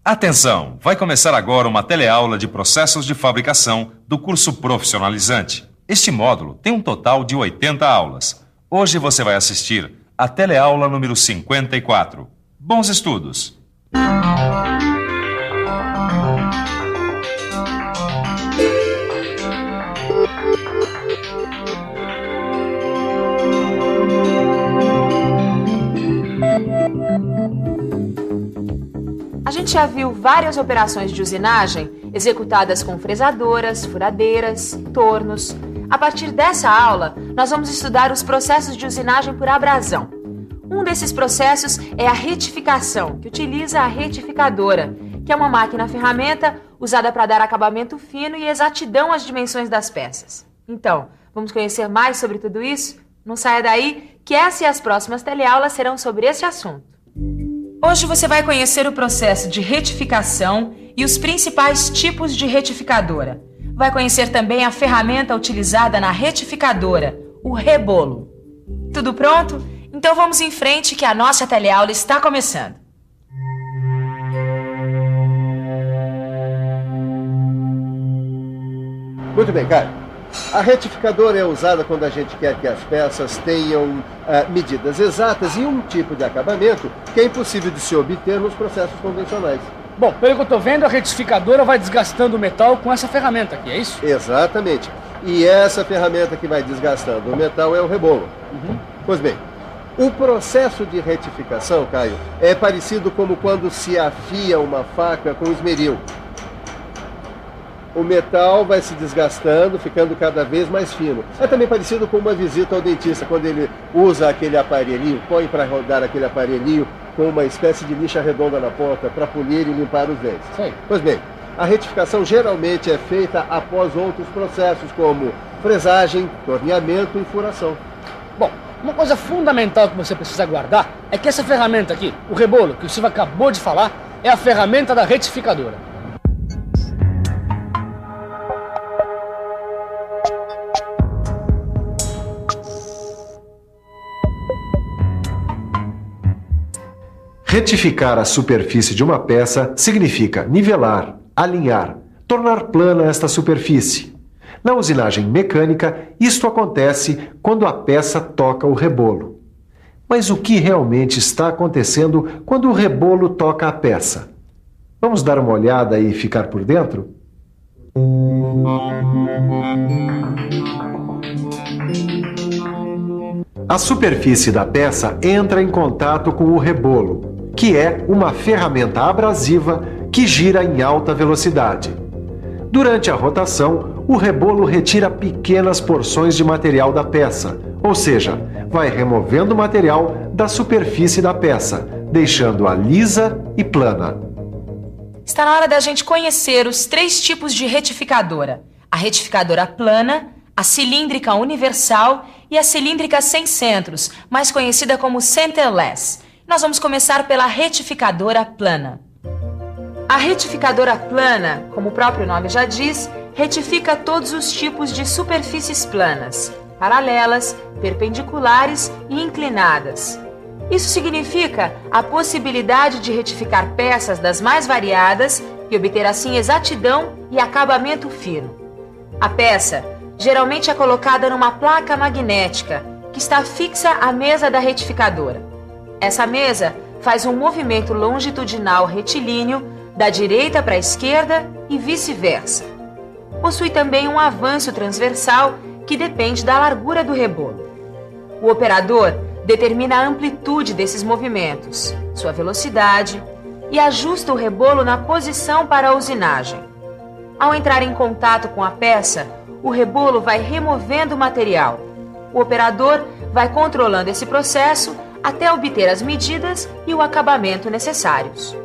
Atenção! Vai começar agora uma teleaula de processos de fabricação do curso profissionalizante. Este módulo tem um total de 80 aulas. Hoje você vai assistir a teleaula número 54. Bons estudos! A gente já viu várias operações de usinagem executadas com fresadoras, furadeiras, tornos. A partir dessa aula, nós vamos estudar os processos de usinagem por abrasão. Um desses processos é a retificação, que utiliza a retificadora, que é uma máquina-ferramenta usada para dar acabamento fino e exatidão às dimensões das peças. Então, vamos conhecer mais sobre tudo isso? Não saia daí, que essa e as próximas teleaulas serão sobre esse assunto. Hoje você vai conhecer o processo de retificação e os principais tipos de retificadora. Vai conhecer também a ferramenta utilizada na retificadora, o rebolo. Tudo pronto? Então vamos em frente que a nossa teleaula está começando. Muito bem, Caio. A retificadora é usada quando a gente quer que as peças tenham medidas exatas e um tipo de acabamento que é impossível de se obter nos processos convencionais. Bom, pelo que eu estou vendo, a retificadora vai desgastando o metal com essa ferramenta aqui, é isso? Exatamente. E essa ferramenta que vai desgastando o metal é o rebolo. Pois bem, o processo de retificação, Caio, é parecido como quando se afia uma faca com esmeril. O metal vai se desgastando, ficando cada vez mais fino. É também parecido com uma visita ao dentista, quando ele usa aquele aparelhinho, põe para rodar aquele aparelhinho com uma espécie de lixa redonda na ponta para polir e limpar os dentes. Sim. Pois bem, a retificação geralmente é feita após outros processos, como fresagem, torneamento e furação. Bom, uma coisa fundamental que você precisa guardar é que essa ferramenta aqui, o rebolo, que o Silvio acabou de falar, é a ferramenta da retificadora. Retificar a superfície de uma peça significa nivelar, alinhar, tornar plana esta superfície. Na usinagem mecânica, isto acontece quando a peça toca o rebolo. Mas o que realmente está acontecendo quando o rebolo toca a peça? Vamos dar uma olhada e ficar por dentro? A superfície da peça entra em contato com o rebolo, que é uma ferramenta abrasiva que gira em alta velocidade. Durante a rotação, o rebolo retira pequenas porções de material da peça, ou seja, vai removendo o material da superfície da peça, deixando-a lisa e plana. Está na hora da gente conhecer os 3 tipos de retificadora. A retificadora plana, a cilíndrica universal e a cilíndrica sem centros, mais conhecida como centerless. Nós vamos começar pela retificadora plana. A retificadora plana, como o próprio nome já diz, retifica todos os tipos de superfícies planas, paralelas, perpendiculares e inclinadas. Isso significa a possibilidade de retificar peças das mais variadas e obter assim exatidão e acabamento fino. A peça geralmente é colocada numa placa magnética que está fixa à mesa da retificadora. Essa mesa faz um movimento longitudinal retilíneo da direita para a esquerda e vice-versa. Possui também um avanço transversal que depende da largura do rebolo. O operador determina a amplitude desses movimentos, sua velocidade e ajusta o rebolo na posição para a usinagem. Ao entrar em contato com a peça, o rebolo vai removendo o material. O operador vai controlando esse processo até obter as medidas e o acabamento necessários.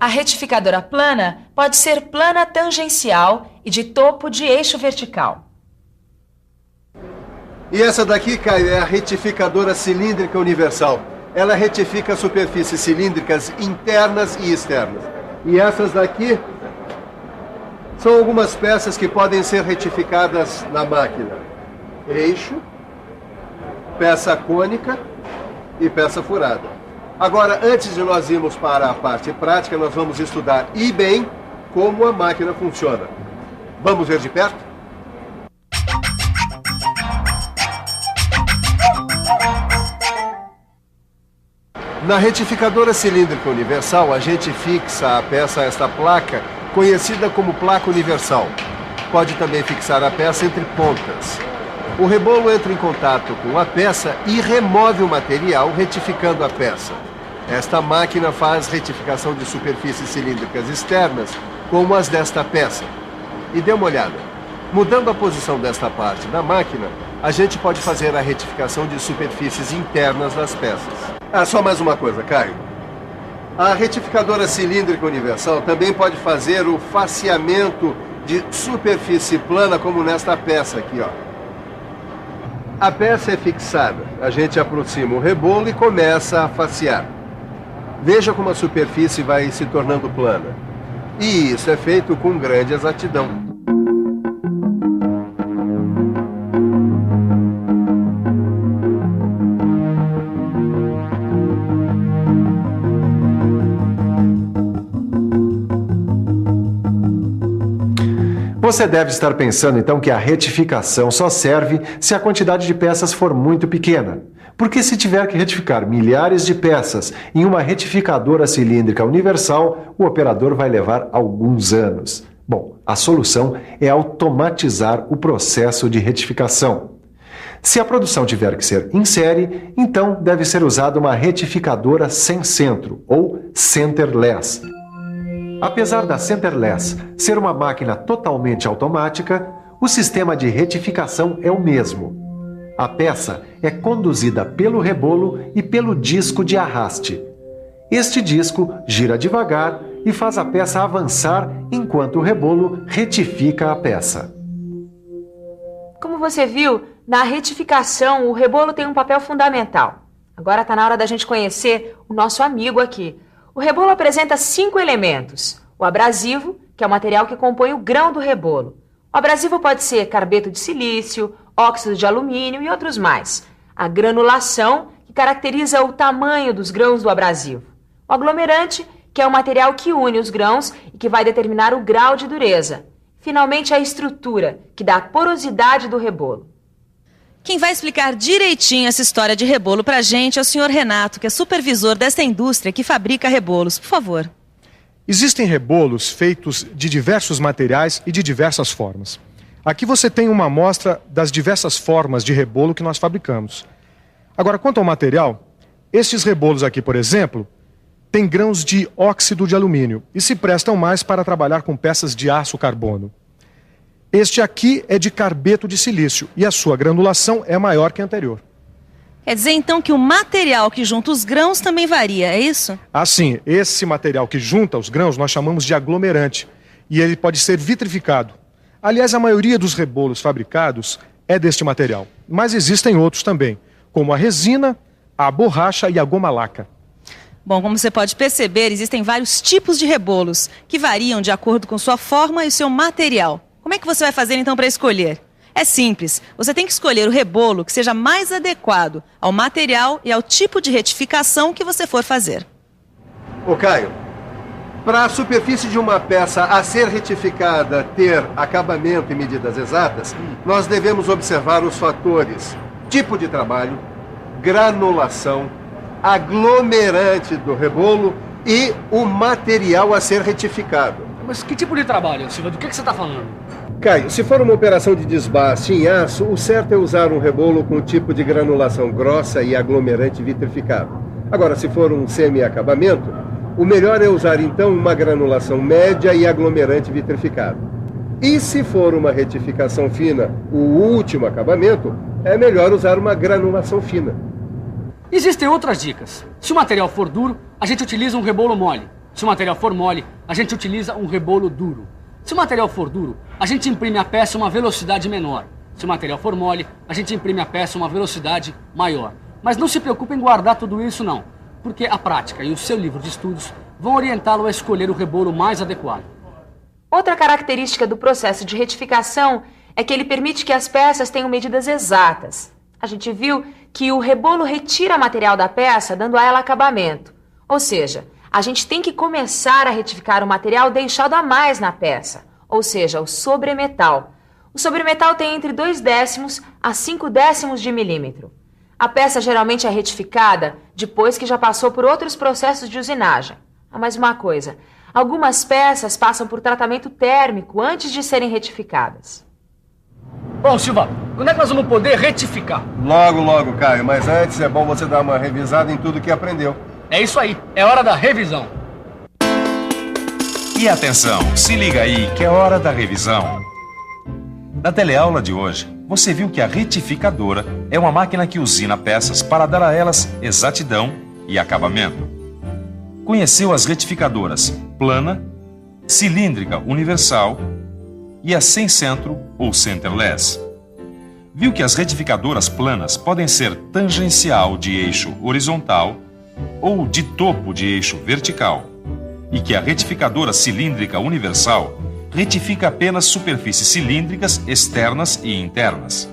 A retificadora plana pode ser plana tangencial e de topo de eixo vertical. E essa daqui, Caio, é a retificadora cilíndrica universal. Ela retifica superfícies cilíndricas internas e externas. E essas daqui são algumas peças que podem ser retificadas na máquina. Eixo, peça cônica e peça furada. Agora, antes de nós irmos para a parte prática, nós vamos estudar e bem como a máquina funciona. Vamos ver de perto? Na retificadora cilíndrica universal, a gente fixa a peça a esta placa, conhecida como placa universal. Pode também fixar a peça entre pontas. O rebolo entra em contato com a peça e remove o material, retificando a peça. Esta máquina faz retificação de superfícies cilíndricas externas, como as desta peça. E dê uma olhada. Mudando a posição desta parte da máquina, a gente pode fazer a retificação de superfícies internas das peças. Só mais uma coisa, Caio. A retificadora cilíndrica universal também pode fazer o faceamento de superfície plana, como nesta peça aqui, ó. A peça é fixada. A gente aproxima o rebolo e começa a facear. Veja como a superfície vai se tornando plana. E isso é feito com grande exatidão. Você deve estar pensando então que a retificação só serve se a quantidade de peças for muito pequena. Porque se tiver que retificar milhares de peças em uma retificadora cilíndrica universal, o operador vai levar alguns anos. Bom, a solução é automatizar o processo de retificação. Se a produção tiver que ser em série, então deve ser usada uma retificadora sem centro, ou centerless. Apesar da centerless ser uma máquina totalmente automática, o sistema de retificação é o mesmo. A peça é conduzida pelo rebolo e pelo disco de arraste. Este disco gira devagar e faz a peça avançar enquanto o rebolo retifica a peça. Como você viu, na retificação o rebolo tem um papel fundamental. Agora está na hora da gente conhecer o nosso amigo aqui. O rebolo apresenta 5 elementos. O abrasivo, que é o material que compõe o grão do rebolo. O abrasivo pode ser carbeto de silício, óxido de alumínio e outros mais. A granulação, que caracteriza o tamanho dos grãos do abrasivo. O aglomerante, que é o material que une os grãos e que vai determinar o grau de dureza. Finalmente, a estrutura, que dá a porosidade do rebolo. Quem vai explicar direitinho essa história de rebolo pra gente é o senhor Renato, que é supervisor desta indústria que fabrica rebolos. Por favor. Existem rebolos feitos de diversos materiais e de diversas formas. Aqui você tem uma amostra das diversas formas de rebolo que nós fabricamos. Agora, quanto ao material, estes rebolos aqui, por exemplo, têm grãos de óxido de alumínio e se prestam mais para trabalhar com peças de aço carbono. Este aqui é de carbeto de silício e a sua granulação é maior que a anterior. Quer dizer, então, que o material que junta os grãos também varia, é isso? Sim, esse material que junta os grãos nós chamamos de aglomerante e ele pode ser vitrificado. Aliás, a maioria dos rebolos fabricados é deste material, mas existem outros também, como a resina, a borracha e a goma laca. Bom, como você pode perceber, existem vários tipos de rebolos que variam de acordo com sua forma e o seu material. Como é que você vai fazer então para escolher? É simples, você tem que escolher o rebolo que seja mais adequado ao material e ao tipo de retificação que você for fazer. Ô Caio, para a superfície de uma peça a ser retificada ter acabamento e medidas exatas, nós devemos observar os fatores tipo de trabalho, granulação, aglomerante do rebolo e o material a ser retificado. Mas que tipo de trabalho, Silva? Do que você está falando? Caio, se for uma operação de desbaste em aço, o certo é usar um rebolo com tipo de granulação grossa e aglomerante vitrificado. Agora, se for um semi-acabamento, o melhor é usar então uma granulação média e aglomerante vitrificado. E se for uma retificação fina, o último acabamento, é melhor usar uma granulação fina. Existem outras dicas. Se o material for duro, a gente utiliza um rebolo mole. Se o material for mole, a gente utiliza um rebolo duro. Se o material for duro, a gente imprime a peça a uma velocidade menor. Se o material for mole, a gente imprime a peça a uma velocidade maior. Mas não se preocupe em guardar tudo isso não, porque a prática e o seu livro de estudos vão orientá-lo a escolher o rebolo mais adequado. Outra característica do processo de retificação é que ele permite que as peças tenham medidas exatas. A gente viu que o rebolo retira material da peça, dando a ela acabamento. Ou seja, a gente tem que começar a retificar o material deixado a mais na peça, ou seja, o sobremetal. O sobremetal tem entre 0,2 a 0,5 de milímetro. A peça geralmente é retificada depois que já passou por outros processos de usinagem. Mas uma coisa, algumas peças passam por tratamento térmico antes de serem retificadas. Bom, Silva, quando é que nós vamos poder retificar? Logo, logo, Caio. Mas antes é bom você dar uma revisada em tudo que aprendeu. É isso aí, é hora da revisão. E atenção, se liga aí que é hora da revisão. Na teleaula de hoje, você viu que a retificadora é uma máquina que usina peças para dar a elas exatidão e acabamento. Conheceu as retificadoras plana, cilíndrica universal e a sem centro ou centerless. Viu que as retificadoras planas podem ser tangencial de eixo horizontal ou de topo de eixo vertical, e que a retificadora cilíndrica universal retifica apenas superfícies cilíndricas externas e internas.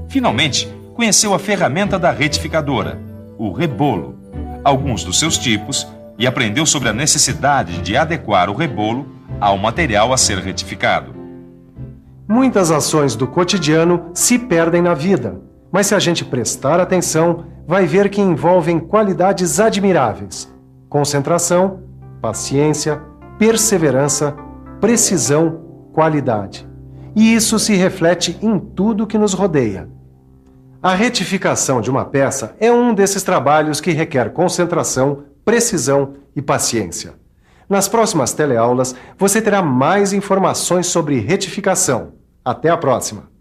Finalmente, conheceu a ferramenta da retificadora, o rebolo, alguns dos seus tipos, e aprendeu sobre a necessidade de adequar o rebolo ao material a ser retificado. Muitas ações do cotidiano se perdem na vida, mas se a gente prestar atenção, vai ver que envolvem qualidades admiráveis: concentração, paciência, perseverança, precisão, qualidade. E isso se reflete em tudo que nos rodeia. A retificação de uma peça é um desses trabalhos que requer concentração, precisão e paciência. Nas próximas teleaulas, você terá mais informações sobre retificação. Até a próxima!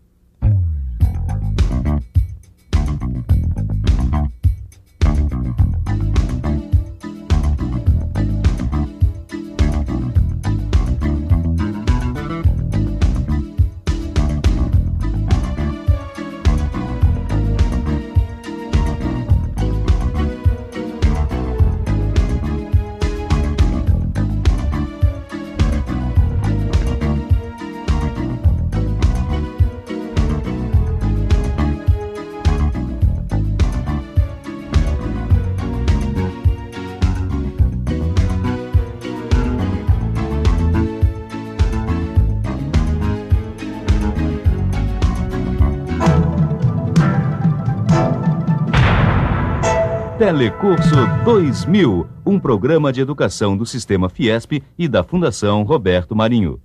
Telecurso 2000, um programa de educação do Sistema Fiesp e da Fundação Roberto Marinho.